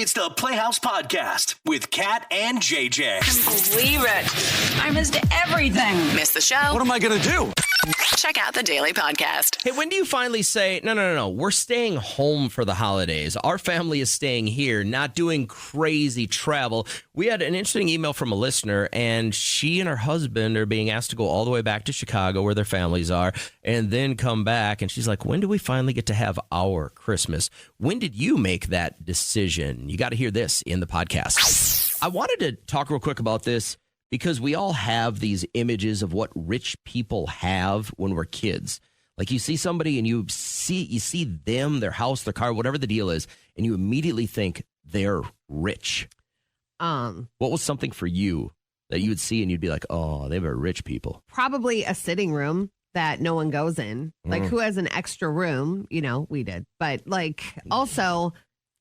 It's the Playhouse Podcast with Kat and JJ. Can't believe it. I missed everything. Miss the show? What am I going to do? Check out the Daily Podcast. Hey, when do you finally say, no, we're staying home for the holidays. Our family is staying here, not doing crazy travel. We had an interesting email from a listener, and she and her husband are being asked to go all the way back to Chicago where their families are and then come back. And she's like, when do we finally get to have our Christmas? When did you make that decision? You got to hear this in the podcast. I wanted to talk real quick about this because we all have these images of what rich people have when we're kids. Like you see somebody and you see them, their house, their car, whatever the deal is, and you immediately think they're rich. What was something for you that you would see and you'd be like, oh, they were rich people? Probably a sitting room that no one goes in. Like who has an extra room? You know, we did. But like also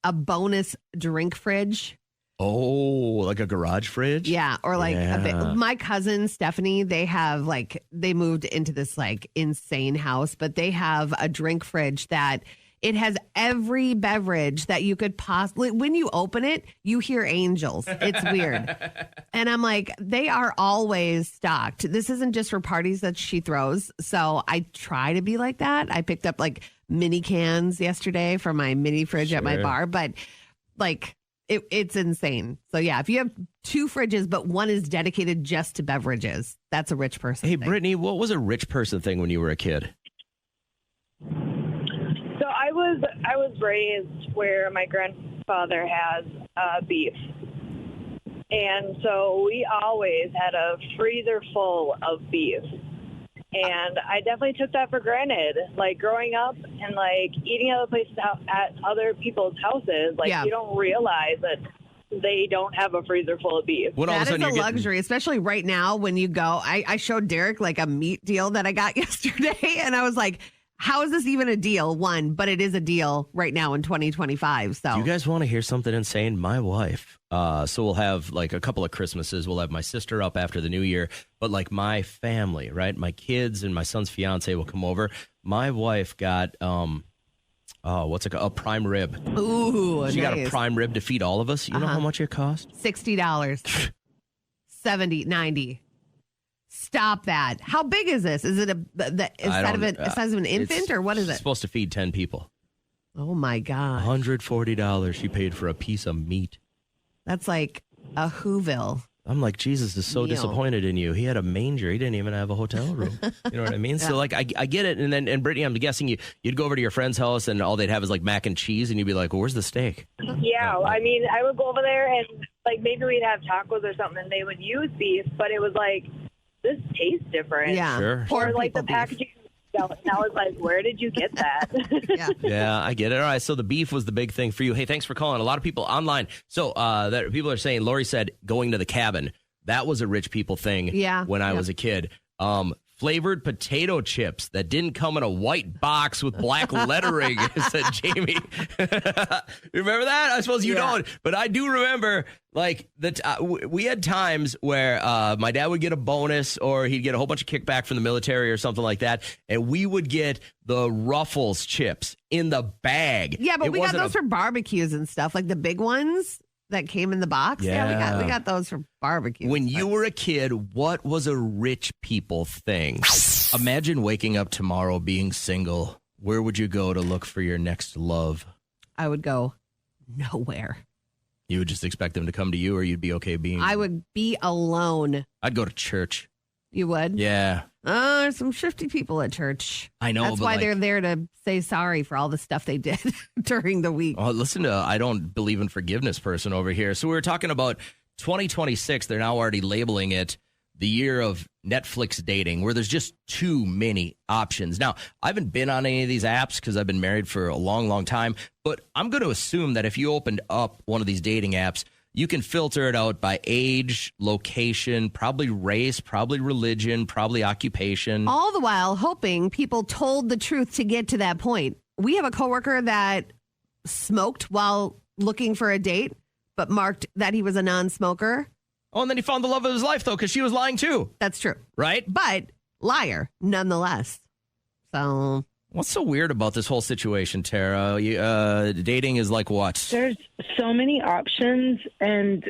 a bonus drink fridge. Oh, like a garage fridge? Yeah. Or like my cousin, Stephanie, they moved into this like insane house, but they have a drink fridge that it has every beverage that you could possibly, when you open it, you hear angels. It's weird. And I'm like, they are always stocked. This isn't just for parties that she throws. So I try to be like that. I picked up like mini cans yesterday for my mini fridge at my bar, but like, it's insane. So, yeah, if you have two fridges, but one is dedicated just to beverages, that's a rich person thing. Brittany, what was a rich person thing when you were a kid? So I was raised where my grandfather has beef. And so we always had a freezer full of beef. And I definitely took that for granted. Like growing up and like eating other places at other people's houses, like you don't realize that they don't have a freezer full of beef. That is a luxury, especially right now when you go. I showed Derek like a meat deal that I got yesterday, and I was like, how is this even a deal? One, but it is a deal right now in 2025. So, do you guys want to hear something insane? My wife. So we'll have like a couple of Christmases. We'll have my sister up after the new year, but like my family, right? My kids and my son's fiance will come over. My wife got what's it called? A prime rib. Ooh, she got a prime rib to feed all of us. You know how much it cost? $60, $70, $90. Stop that. How big is this? Is it the size of an infant or what is it? It's supposed to feed 10 people. Oh, my God. $140 she paid for a piece of meat. That's like a Whoville. I'm like, Jesus is so disappointed in you. He had a manger. He didn't even have a hotel room. You know what I mean? So, like, I get it. And Brittany, I'm guessing you'd go over to your friend's house and all they'd have is, like, mac and cheese. And you'd be like, well, where's the steak? Yeah. I mean, I would go over there and, like, maybe we'd have tacos or something and they would use beef. But it was like, this tastes different. Yeah. Sure. Or, like, the packaging. And I was like, where did you get that? Yeah, I get it. All right, so the beef was the big thing for you. Hey, thanks for calling. A lot of people online. So that people are saying, Lori said, going to the cabin. That was a rich people thing when I was a kid. Flavored potato chips that didn't come in a white box with black lettering, said Jamie. Remember that? I suppose you don't, but I do remember like we had times where my dad would get a bonus or he'd get a whole bunch of kickback from the military or something like that, and we would get the Ruffles chips in the bag. Yeah, but we got those for barbecues and stuff, like the big ones that came in the box. Yeah, we got those for barbecue. When you were a kid, what was a rich people thing? Imagine waking up tomorrow being single. Where would you go to look for your next love? I would go nowhere. You would just expect them to come to you, or you'd be okay being? I would be alone. I'd go to church. You would? Yeah. There's some shifty people at church. I know. That's why they're there to say sorry for all the stuff they did during the week. Oh, listen to I don't believe in forgiveness person over here. So we were talking about 2026. They're now already labeling it the year of Netflix dating, where there's just too many options. Now, I haven't been on any of these apps because I've been married for a long, long time. But I'm going to assume that if you opened up one of these dating apps, you can filter it out by age, location, probably race, probably religion, probably occupation. All the while hoping people told the truth to get to that point. We have a coworker that smoked while looking for a date, but marked that he was a non-smoker. Oh, and then he found the love of his life, though, because she was lying, too. That's true. Right? But liar, nonetheless. So... What's so weird about this whole situation, Tara? Dating is like what? There's so many options, and,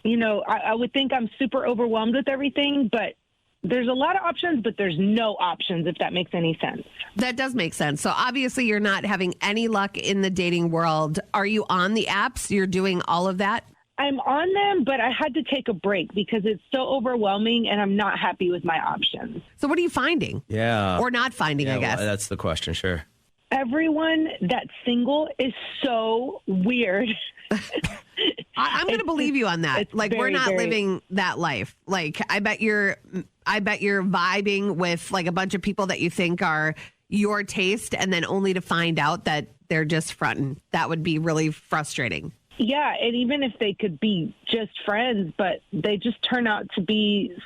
I would think I'm super overwhelmed with everything, but there's a lot of options, but there's no options, if that makes any sense. That does make sense. So obviously you're not having any luck in the dating world. Are you on the apps? You're doing all of that? I'm on them, but I had to take a break because it's so overwhelming and I'm not happy with my options. So what are you finding? Yeah. Or not finding, I guess. Well, that's the question, sure. Everyone that's single is so weird. I'm going to believe you on that. Like, we're not living that life. Like, I bet you're vibing with like a bunch of people that you think are your taste, and then only to find out that they're just fronting. That would be really frustrating. Yeah, and even if they could be just friends, but they just turn out to be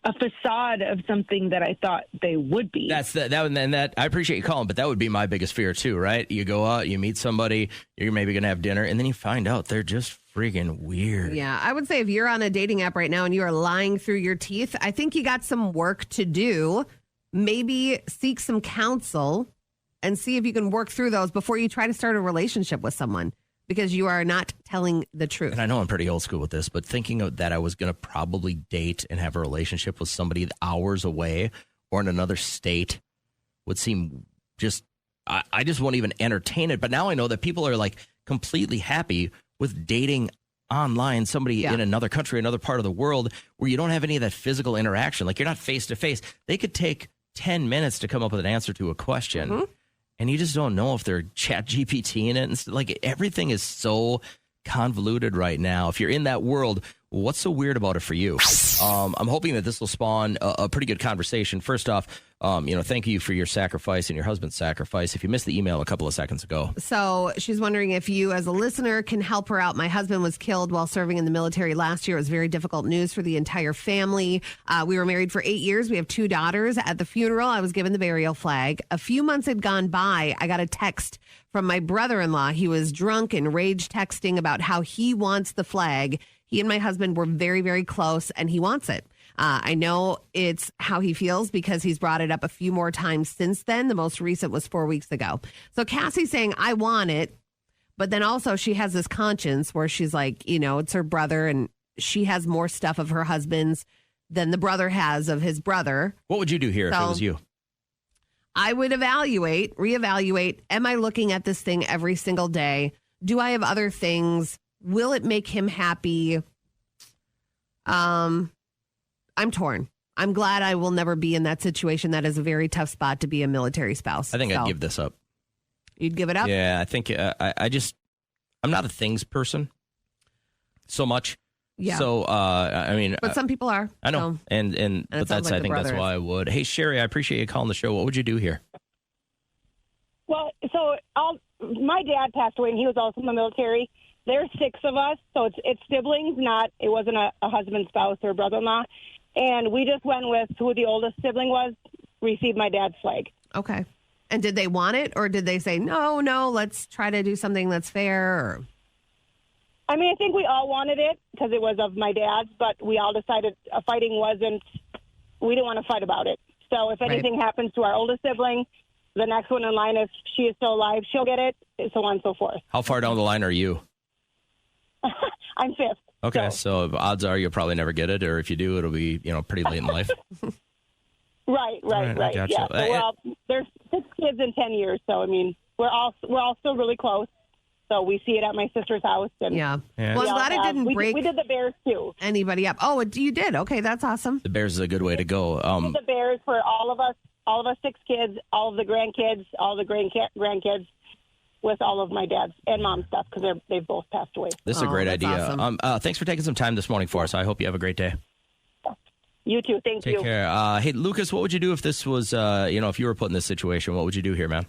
a facade of something that I thought they would be. That I appreciate you calling, but that would be my biggest fear too, right? You go out, you meet somebody, you're maybe going to have dinner, and then you find out they're just friggin' weird. Yeah, I would say if you're on a dating app right now and you are lying through your teeth, I think you got some work to do. Maybe seek some counsel and see if you can work through those before you try to start a relationship with someone, because you are not telling the truth. And I know I'm pretty old school with this, but thinking of that I was going to probably date and have a relationship with somebody hours away or in another state would seem just, I just won't even entertain it. But now I know that people are like completely happy with dating online, somebody in another country, another part of the world, where you don't have any of that physical interaction. Like, you're not face to face. They could take 10 minutes to come up with an answer to a question. Mm-hmm. And you just don't know if they're chat GPT in it. And like, everything is so convoluted right now. If you're in that world, what's so weird about it for you? I'm hoping that this will spawn a pretty good conversation. First off, thank you for your sacrifice and your husband's sacrifice. If you missed the email a couple of seconds ago. So she's wondering if you as a listener can help her out. My husband was killed while serving in the military last year. It was very difficult news for the entire family. We were married for 8 years. We have 2 daughters. At the funeral, I was given the burial flag. A few months had gone by. I got a text from my brother-in-law. He was drunk and rage texting about how he wants the flag. He and my husband were very, very close, and he wants it. I know it's how he feels because he's brought it up a few more times since then. The most recent was 4 weeks ago. So Cassie's saying, I want it. But then also she has this conscience where she's like, it's her brother, and she has more stuff of her husband's than the brother has of his brother. What would you do here if it was you? I would reevaluate. Am I looking at this thing every single day? Do I have other things? Will it make him happy? I'm torn. I'm glad I will never be in that situation. That is a very tough spot to be a military spouse. I think I'd give this up. You'd give it up? Yeah, I think I'm not a things person so much. Yeah. So, but some people are. I know. So. But I think that's why I would. Hey, Sherry, I appreciate you calling the show. What would you do here? Well, so my dad passed away, and he was also in the military. There's 6 of us, so it's siblings, it wasn't a husband, spouse, or brother-in-law. And we just went with who the oldest sibling was, received my dad's flag. Okay. And did they want it, or did they say, no, let's try to do something that's fair? Or? I mean, I think we all wanted it because it was of my dad's, but we all decided we didn't want to fight about it. So if anything happens to our oldest sibling, the next one in line, if she is still alive, she'll get it, so on and so forth. How far down the line are you? I'm 5th. Okay, so odds are you'll probably never get it, or if you do, it'll be pretty late in life. Right. Gotcha. Yeah. So there's 6 kids in 10 years, so I mean we're all still really close. So we see it at my sister's house. And yeah. Well, I'm glad it didn't break. We did the Bears too. Anybody up? Oh, you did? Okay, that's awesome. The Bears is a good way to go. We did the Bears for all of us 6 kids, all of the grandkids, all the grandkids. With all of my dad's and mom's stuff because they've both passed away. This is a great idea. Awesome. Thanks for taking some time this morning for us. I hope you have a great day. You too. Thank you. Take care. Hey, Lucas, what would you do if this was, if you were put in this situation? What would you do here, man?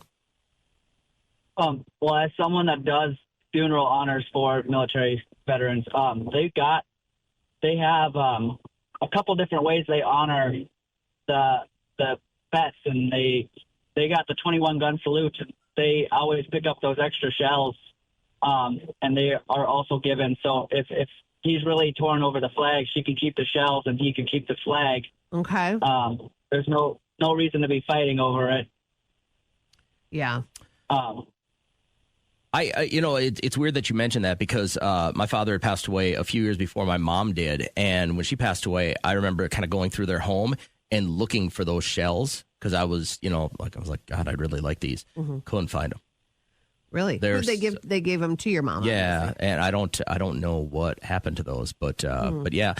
Well, as someone that does funeral honors for military veterans, they have a couple different ways they honor the vets, and they got the 21 gun salute. They always pick up those extra shells, and they are also given. So if he's really torn over the flag, she can keep the shells and he can keep the flag. Okay. There's no reason to be fighting over it. Yeah. It's weird that you mentioned that because my father had passed away a few years before my mom did. And when she passed away, I remember kind of going through their home and looking for those shells because I was like, God, I'd really like these. Couldn't find them. Really? They gave them to your mom. Yeah. Obviously. And I don't know what happened to those, but yeah,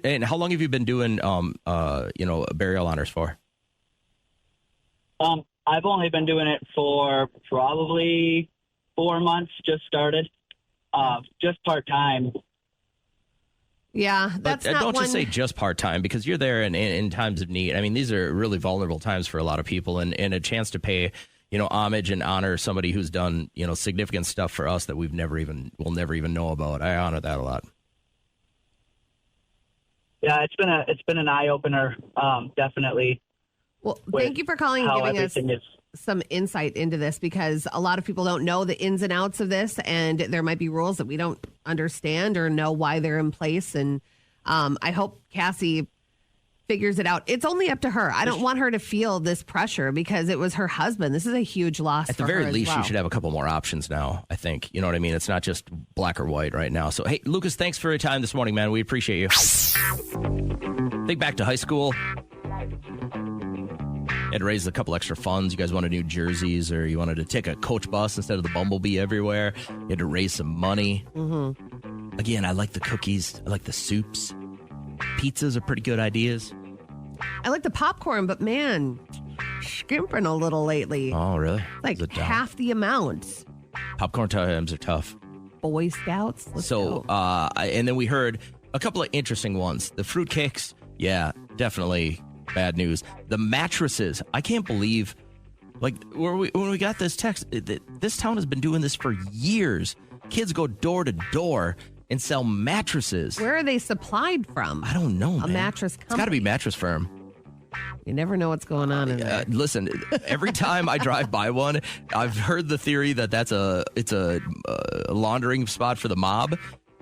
and how long have you been doing, burial honors for? I've only been doing it for probably 4 months, just started, just part-time. Yeah, that's but not don't one... just say just part-time because you're there in times of need. I mean, these are really vulnerable times for a lot of people and a chance to pay, homage and honor somebody who's done, significant stuff for us that we'll never even know about. I honor that a lot. Yeah, it's been an eye-opener, definitely. Well, thank you for calling and giving us some insight into this because a lot of people don't know the ins and outs of this, and there might be rules that we don't understand or know why they're in place. And I hope Cassie figures it out. It's only up to her. I don't want her to feel this pressure because it was her husband. This is a huge loss. At the very least, you should have a couple more options now, I think. You know what I mean? It's not just black or white right now. So, hey, Lucas, thanks for your time this morning, man. We appreciate you. Think back to high school. Had raised a couple extra funds. You guys wanted new jerseys or you wanted to take a coach bus instead of the Bumblebee everywhere. You had to raise some money. Mm-hmm. Again, I like the cookies. I like the soups. Pizzas are pretty good ideas. I like the popcorn, but man, skimping a little lately. Oh, really? Like half the amount. Popcorn times are tough. Boy Scouts. Let's go. And then we heard a couple of interesting ones. The fruitcakes, yeah, definitely bad news. The mattresses, I can't believe, when we got this text, this town has been doing this for years. Kids go door to door and sell mattresses. Where are they supplied from? I don't know, A mattress company. It's got to be Mattress Firm. You never know what's going on in there. Listen, every time I drive by one, I've heard the theory that it's a laundering spot for the mob.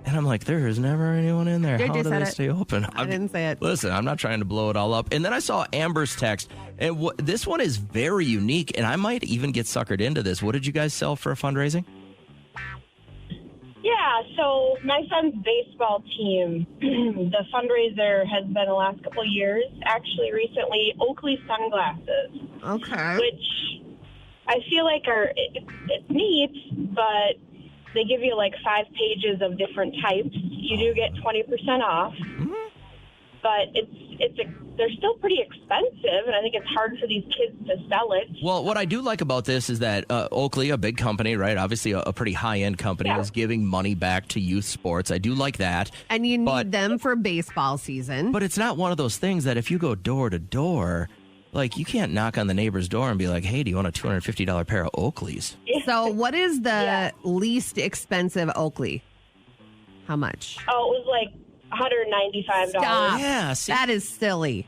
And I'm like, there is never anyone in there. How do they stay open? I didn't say it. Listen, I'm not trying to blow it all up. And then I saw Amber's text, and this one is very unique, and I might even get suckered into this. What did you guys sell for a fundraising? Yeah, so my son's baseball team, the fundraiser has been the last couple of years. Actually, recently, Oakley sunglasses. Okay. Which I feel like it's neat, but they give you like 5 pages of different types. You do get 20% off, but they're still pretty expensive, and I think it's hard for these kids to sell it. Well, what I do like about this is that Oakley, a big company, right? Obviously a pretty high-end company, is giving money back to youth sports. I do like that. And you need them for baseball season. But it's not one of those things that if you go door to door, like you can't knock on the neighbor's door and be like, hey, do you want a $250 pair of Oakleys? So what is the least expensive Oakley? How much? Oh, it was like $195. Stop. Yeah, see, that is silly.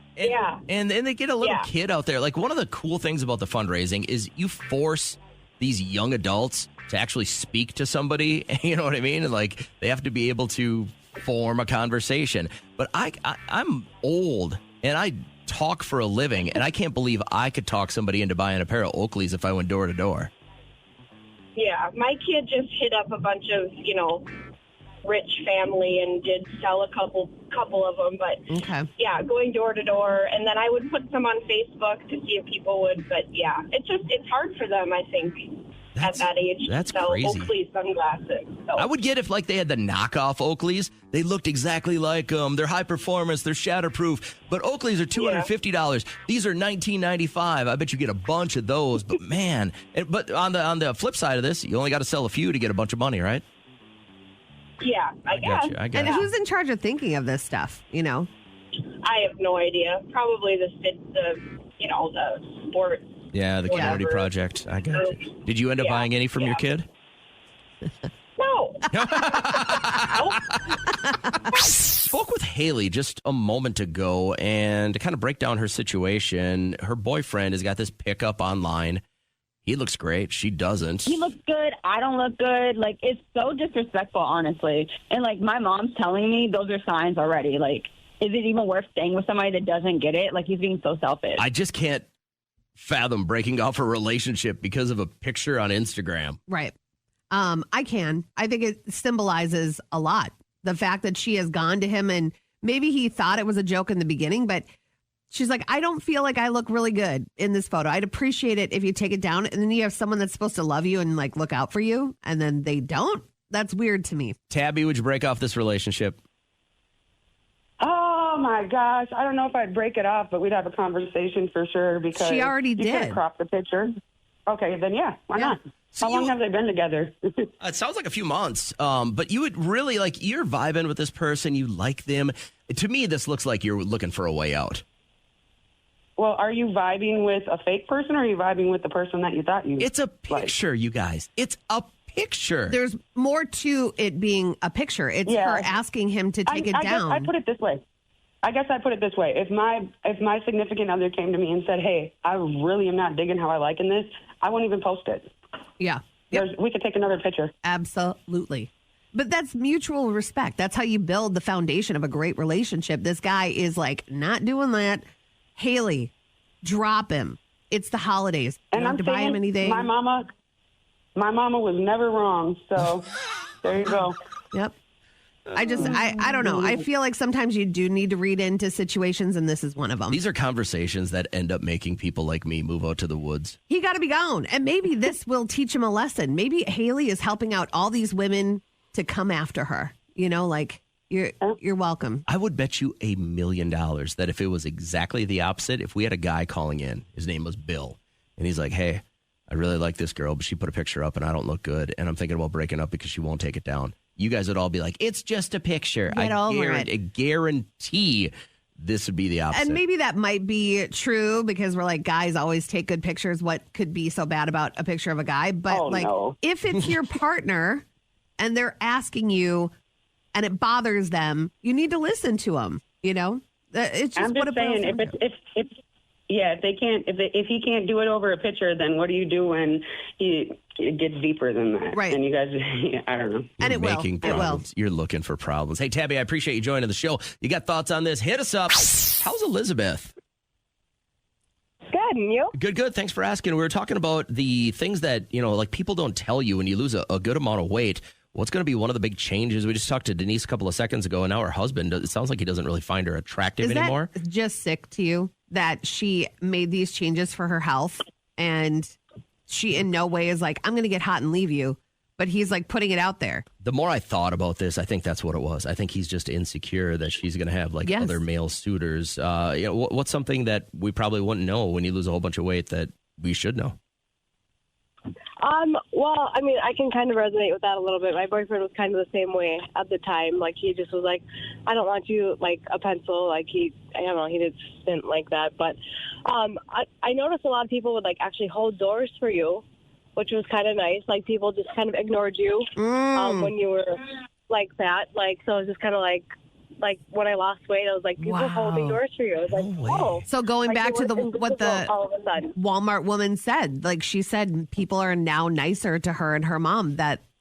And they get a little kid out there. Like one of the cool things about the fundraising is you force these young adults to actually speak to somebody. You know what I mean? And like they have to be able to form a conversation. But I'm old and I talk for a living, and I can't believe I could talk somebody into buying a pair of Oakleys if I went door to door. Yeah, my kid just hit up a bunch of, rich family and did sell a couple of them. But, going door to door. And then I would put some on Facebook to see if people would. But, yeah, it's hard for them, I think, at that age. That's to sell crazy. Oakley sunglasses. So. I would get if, they had the knockoff Oakleys. They looked exactly like them. They're high performance. They're shatterproof. But Oakleys are $250. Yeah. These are $19.95. I bet you get a bunch of those. But, man. But on the flip side of this, you only got to sell a few to get a bunch of money, right? Yeah, I guess. I got and who's in charge of thinking of this stuff, I have no idea. Probably the sports. Yeah, the community project. I got you. Did you end up buying any from your kid? No. Spoke with Haley just a moment ago, and to kind of break down her situation, her boyfriend has got this pickup online. He looks great. She doesn't. He looks good. I don't look good. Like, it's so disrespectful, honestly. And, my mom's telling me those are signs already. Like, is it even worth staying with somebody that doesn't get it? Like, he's being so selfish. I just can't fathom breaking off a relationship because of a picture on Instagram. Right. I can. I think it symbolizes a lot. The fact that she has gone to him, and maybe he thought it was a joke in the beginning, but she's like, I don't feel like I look really good in this photo. I'd appreciate it if you take it down. And then you have someone that's supposed to love you and like look out for you, and then they don't. That's weird to me. Tabby, would you break off this relationship? Oh my gosh. I don't know if I'd break it off, but we'd have a conversation for sure because she already you did. Crop the picture. Okay, then why not? How long have they been together? It sounds like a few months, but you would really like, you're vibing with this person, you like them. To me, this looks like you're looking for a way out. Well, are you vibing with a fake person or are you vibing with the person that you thought you It's a picture, you guys. It's a picture. There's more to it being a picture. It's her asking him to take it down. I put it this way. If my significant other came to me and said, hey, I really am not digging how I like in this, I won't even post it. Yeah. We could take another picture. Absolutely. But that's mutual respect. That's how you build the foundation of a great relationship. This guy is like, not doing that. Haley, drop him. It's the holidays. You And don't I'm have to buy him saying anything. my mama was never wrong. So there you go. Yep. I don't know. I feel like sometimes you do need to read into situations, and this is one of them. These are conversations that end up making people like me move out to the woods. He got to be gone. And maybe this will teach him a lesson. Maybe Haley is helping out all these women to come after her. You know, like, you're welcome. I would bet you $1 million that if it was exactly the opposite, if we had a guy calling in, his name was Bill, and he's like, hey, I really like this girl, but she put a picture up and I don't look good, and I'm thinking about breaking up because she won't take it down. You guys would all be like, it's just a picture. I guarantee this would be the opposite. And maybe that might be true because we're like, guys always take good pictures. What could be so bad about a picture of a guy? But if it's your partner and they're asking you and it bothers them, you need to listen to them. You know, it's just I'm just saying, if he can't do it over a picture, then what do you do when it gets deeper than that? Right. And you guys, I don't know. And it will. Problems. You're looking for problems. Hey, Tabby, I appreciate you joining the show. You got thoughts on this? Hit us up. How's Elizabeth? Good, and you? Good. Thanks for asking. We were talking about the things that, like people don't tell you when you lose a good amount of weight. What's going to be one of the big changes? We just talked to Denise a couple of seconds ago, and now her husband, it sounds like he doesn't really find her attractive anymore. Is that just sick to you that she made these changes for her health and she in no way is like, I'm going to get hot and leave you, but he's like putting it out there? The more I thought about this, I think that's what it was. I think he's just insecure that she's going to have other male suitors. What's something that we probably wouldn't know when you lose a whole bunch of weight that we should know? Well, I mean, I can kind of resonate with that a little bit. My boyfriend was kind of the same way at the time. Like, he just was like, I don't want you, like, a pencil. Like, he just didn't like that. But I noticed a lot of people would, like, actually hold doors for you, which was kind of nice. Like, people just kind of ignored you when you were like that. Like, so it was just kind of like when I lost weight, I was like, people holding doors for you. I was like, oh. So going back to what the Walmart woman said, like she said, people are now nicer to her and her mom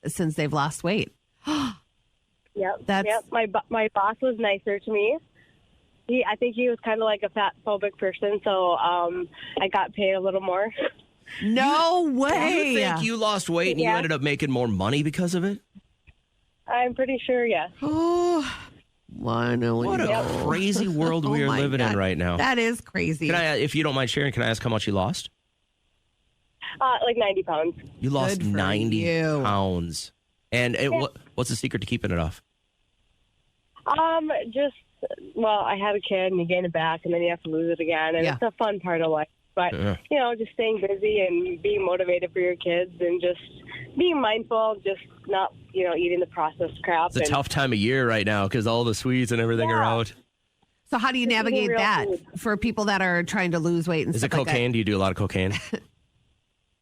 since they've lost weight. Yep. My boss was nicer to me. I think he was kind of like a fat phobic person, so I got paid a little more. No way. You think you lost weight and you ended up making more money because of it? I'm pretty sure, yes. Oh. What a crazy world we are living in right now. That is crazy. If you don't mind sharing, can I ask how much you lost? Like 90 pounds. You lost 90 pounds. And what's the secret to keeping it off? I had a kid and you gain it back and then you have to lose it again. And it's a fun part of life. But, just staying busy and being motivated for your kids and just being mindful, just not, eating the processed crap. It's a tough time of year right now because all the sweets and everything are out. So how do you navigate that for people that are trying to lose weight and stuff like that? Is it cocaine? Do you do a lot of cocaine?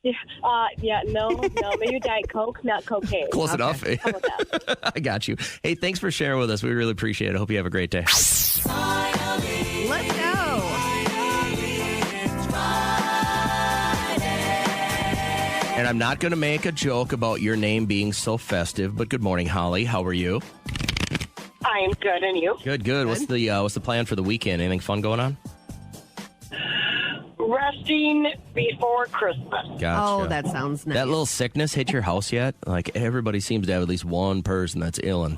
No. Maybe Diet Coke, not cocaine. Close enough. How about that? I got you. Hey, thanks for sharing with us. We really appreciate it. I hope you have a great day. Let's go. And I'm not going to make a joke about your name being so festive, but good morning, Holly. How are you? I'm good, and you? Good. What's the plan for the weekend? Anything fun going on? resting before Christmas. Gotcha. Oh, that sounds nice. That little sickness hit your house yet? Like, everybody seems to have at least one person that's ill.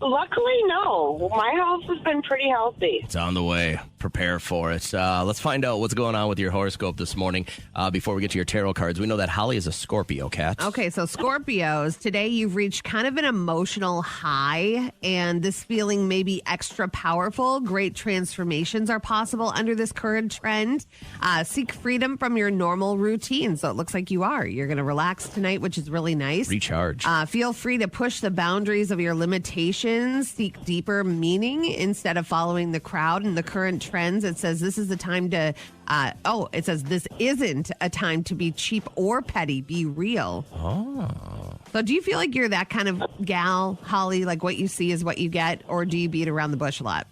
Luckily, no. My house has been pretty healthy. It's on the way. Prepare for it. Let's find out what's going on with your horoscope this morning. Before we get to your tarot cards, we know that Holly is a Scorpio, Kat. Okay, so Scorpios, today you've reached kind of an emotional high, and this feeling may be extra powerful. Great transformations are possible under this current trend. Seek freedom from your normal routine. So it looks like you are. You're going to relax tonight, which is really nice. Recharge. Feel free to push the boundaries of your limitations. Seek deeper meaning instead of following the crowd and the current trends. It says this is the time to, it says this isn't a time to be cheap or petty. Be real. Oh. So do you feel like you're that kind of gal, Holly, like what you see is what you get, or do you beat around the bush a lot?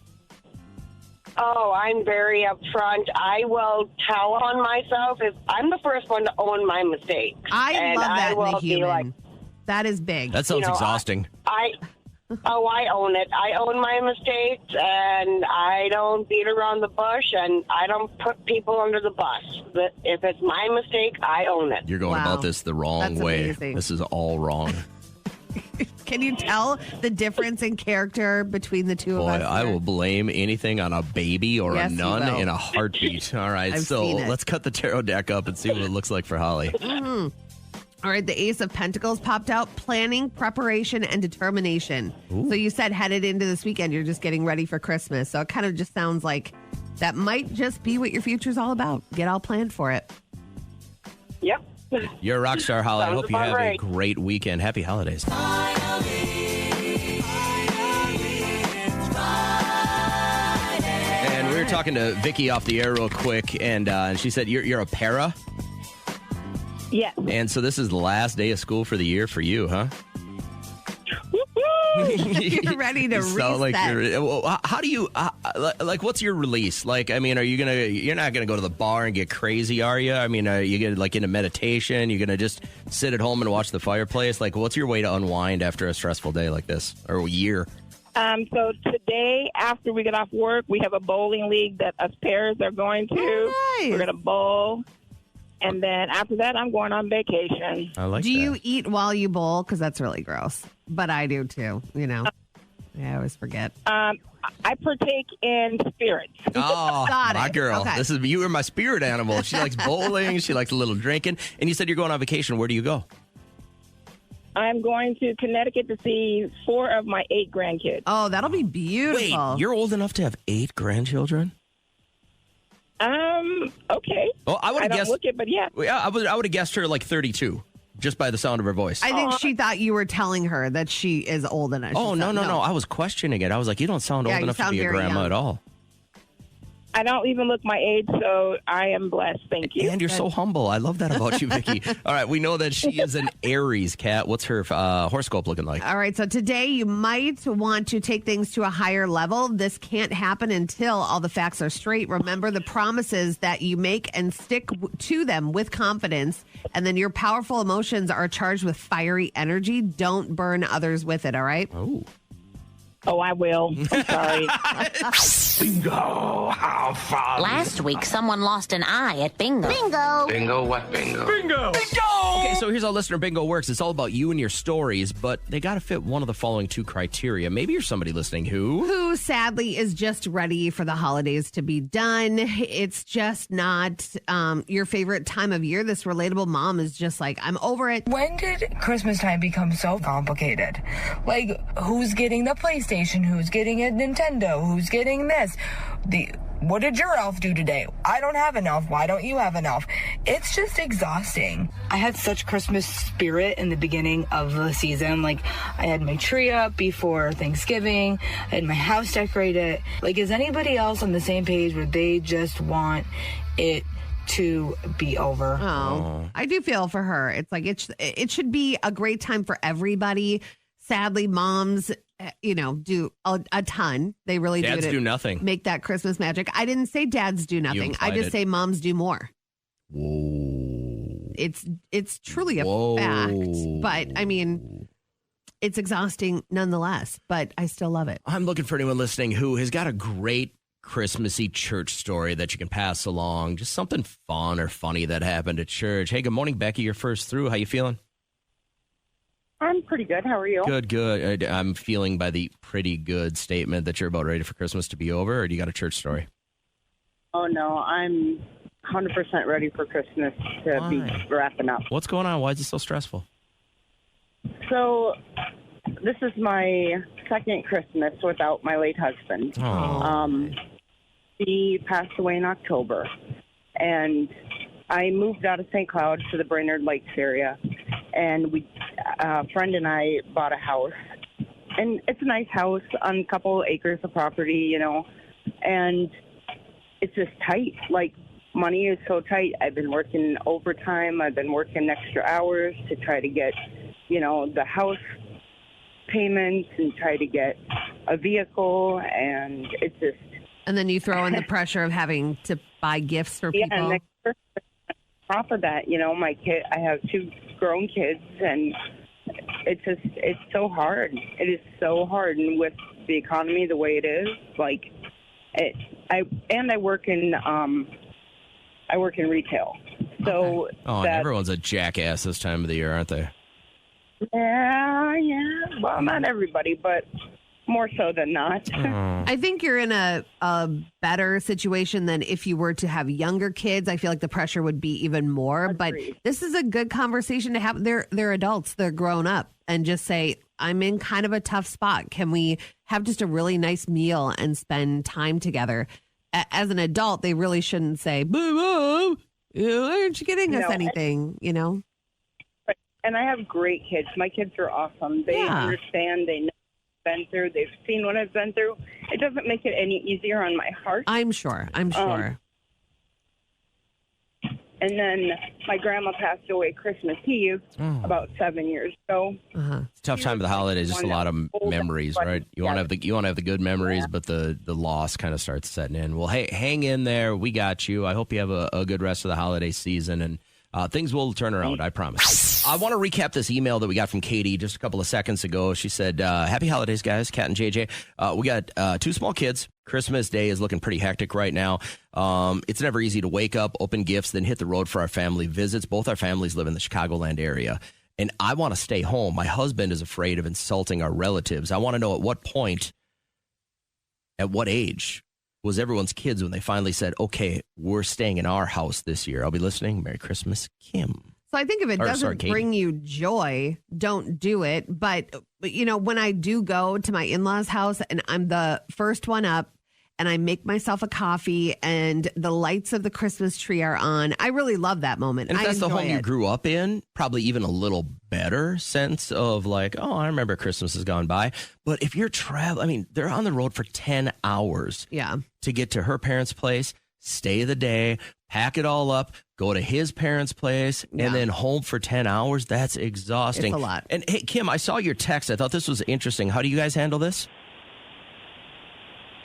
Oh, I'm very upfront. I will tell on myself if I'm the first one to own my mistakes. I love that in a human. Like, that is big. That sounds exhausting. I own it. I own my mistakes, and I don't beat around the bush, and I don't put people under the bus. But if it's my mistake, I own it. You're going about this the wrong way. Amazing. This is all wrong. Can you tell the difference in character between the two of us? Boy, I will blame anything on a baby or Yes, a you nun will. in a heartbeat. All right, I've so seen it. let's cut the tarot deck up and see what it looks like for Holly. Mm-hmm. All right, the Ace of Pentacles popped out. Planning, preparation, and determination. Ooh. So you said headed into this weekend, you're just getting ready for Christmas. So it kind of just sounds like that might just be what your future's all about. Get all planned for it. Yep. You're a rock star, Holly. I Sounds hope you about have a right. great weekend. Happy holidays. And we were talking to Vicky off the air real quick, and she said you're a para. Yes. And so this is the last day of school for the year for you, huh? You're ready to You sound like reset. well, how do you like? What's your release? Like, I mean, you're not gonna go to the bar and get crazy, are you? I mean, are you gonna like into meditation? You're gonna just sit at home and watch the fireplace? Like, what's your way to unwind after a stressful day like this or a year? So today, after we get off work, we have a bowling league that us pairs are going to. Oh, nice. We're going to bowl. And then after that, I'm going on vacation. I like Do you eat while you bowl? Because that's really gross. But I do too, you know. I always forget. I partake in spirits. Oh, Got my it. girl. Okay. You are my spirit animal. She likes bowling. She likes a little drinking. And you said you're going on vacation. Where do you go? I'm going to Connecticut to see 4 of my 8 grandkids. Oh, that'll be beautiful. Wait, you're old enough to have 8 grandchildren? Okay. Well, I would have don't guessed. look it, but yeah. I would have guessed her like 32, just by the sound of her voice. I think she thought you were telling her that she is old enough. Oh, She no. thought, I was questioning it. I was like, you don't sound Yeah, old you enough to sound be a very grandma young. at all. I don't even look my age, so I am blessed. Thank you. And you're so humble. I love that about you, Vicky. All right, we know that she is an Aries, Kat. What's her horoscope looking like? All right, so today you might want to take things to a higher level. This can't happen until all the facts are straight. Remember the promises that you make and stick to them with confidence. And then your powerful emotions are charged with fiery energy. Don't burn others with it, all right? Oh, I will. I'm sorry. Bingo! How fun! Last week, someone lost an eye at bingo. Bingo what bingo? Bingo! Okay, so here's how listener bingo works. It's all about you and your stories, but they got to fit one of the following 2 criteria. Maybe you're somebody listening who Sadly is just ready for the holidays to be done. It's just not your favorite time of year. This relatable mom is just like, I'm over it. When did Christmas time become so complicated? Like, who's getting the PlayStation? Who's getting a Nintendo? Who's getting this? What did your elf do today? I don't have an elf. Why don't you have an elf? It's just exhausting. I had such Christmas spirit in the beginning of the season. Like, I had my tree up before Thanksgiving. I had my house decorated. Like, is anybody else on the same page where they just want it to be over? Oh, I do feel for her. It's like it should be a great time for everybody. Sadly, moms, do a ton. They really Dads do. do nothing. Make that Christmas magic. I didn't say dads do nothing. I implied just it. say moms do more. Whoa. It's truly a fact. But I mean, it's exhausting nonetheless. But I still love it. I'm looking for anyone listening who has got a great Christmassy church story that you can pass along? Just something fun or funny that happened at church. Hey, good morning, Becky. You're first through. How you feeling? I'm pretty good. How are you? Good. I'm feeling by the pretty good statement that you're about ready for Christmas to be over, or do you got a church story? Oh, no. I'm 100% ready for Christmas to be wrapping up. What's going on? Why is it so stressful? So, this is my second Christmas without my late husband. He passed away in October, and I moved out of St. Cloud to the Brainerd Lakes area, and a friend and I bought a house, and it's a nice house on a couple acres of property, and it's just tight. Like, money is so tight. I've been working overtime. I've been working extra hours to try to get, the house payments and try to get a vehicle, and it's just... And then you throw in the pressure of having to buy gifts for people. Yeah, and on top of that, I have 2 grown kids, and it's so hard. It is so hard, and with the economy the way it is, I work in retail, so everyone's a jackass this time of the year, aren't they? Yeah. Well, not everybody, but more so than not. I think you're in a better situation than if you were to have younger kids. I feel like the pressure would be even more. Agreed. But this is a good conversation to have. They're adults. They're grown up. And just say, I'm in kind of a tough spot. Can we have just a really nice meal and spend time together? As an adult, they really shouldn't say, Mom, why aren't you getting us anything, And I have great kids. My kids are awesome. They understand. They know what I've been through. They've seen what I've been through. It doesn't make it any easier on my heart. I'm sure. And then my grandma passed away Christmas Eve about 7 years ago. It's a tough time of the holidays. Just a lot of memories, right? You want to have the good memories, but the loss kind of starts setting in. Well, hey, hang in there. We got you. I hope you have a good rest of the holiday season, and things will turn around, I promise. I want to recap this email that we got from Katie just a couple of seconds ago. She said, happy holidays, guys, Kat and JJ. We got 2 small kids. Christmas Day is looking pretty hectic right now. It's never easy to wake up, open gifts, then hit the road for our family visits. Both our families live in the Chicagoland area, and I want to stay home. My husband is afraid of insulting our relatives. I want to know at what age was everyone's kids when they finally said, okay, we're staying in our house this year. I'll be listening. Merry Christmas, Kim. So I think if it doesn't bring you joy, don't do it. But when I do go to my in-laws' house and I'm the first one up and I make myself a coffee and the lights of the Christmas tree are on, I really love that moment. And if that's the home you grew up in, probably even a little better sense of I remember Christmas has gone by. But if you're traveling, they're on the road for 10 hours to get to her parents' place, stay the day, pack it all up, go to his parents' place, and then home for 10 hours. That's exhausting. It's a lot. And hey, Kim, I saw your text. I thought this was interesting. How do you guys handle this?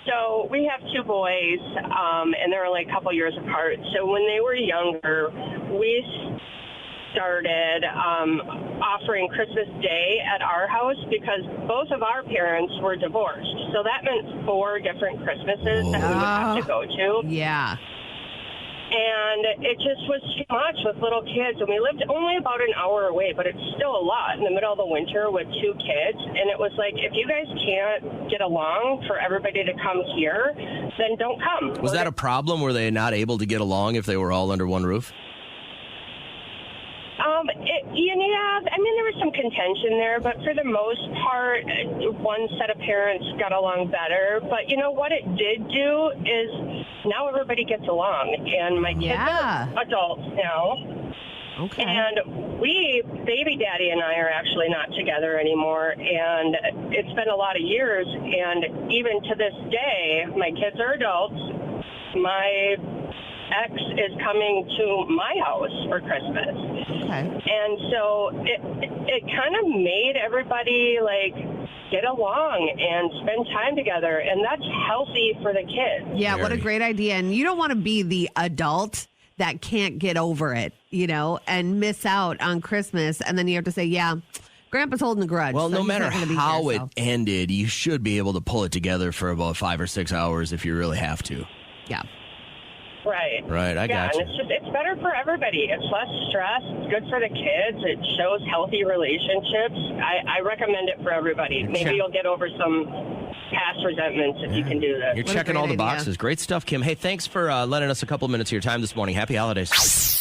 So we have 2 boys, and they're only a couple years apart. So when they were younger, we started offering Christmas Day at our house because both of our parents were divorced. So that meant 4 different Christmases that we would have to go to. Yeah. And it just was too much with little kids. And we lived only about an hour away, but it's still a lot in the middle of the winter with 2 kids. And it was like, if you guys can't get along for everybody to come here, then don't come. Was that a problem? Were they not able to get along if they were all under one roof? There was some contention there, but for the most part, one set of parents got along better. But what it did do is now everybody gets along, and my kids are adults now. Okay. And baby daddy and I are actually not together anymore, and it's been a lot of years, and even to this day, my kids are adults. My ex is coming to my house for Christmas. Okay. And so it kind of made everybody get along and spend time together, and that's healthy for the kids. Yeah, what a great idea. And you don't want to be the adult that can't get over it, and miss out on Christmas. And then you have to say, Grandpa's holding a grudge. Well, so no he's matter not gonna be how here, it ended, you should be able to pull it together for about 5 or 6 hours if you really have to. Yeah. Right. Right, I got you. And it's better for everybody. It's less stress. It's good for the kids. It shows healthy relationships. I recommend it for everybody. Maybe you'll get over some past resentments if you can do this. You're checking all the boxes. Great stuff, Kim. Hey, thanks for letting us a couple minutes of your time this morning. Happy holidays.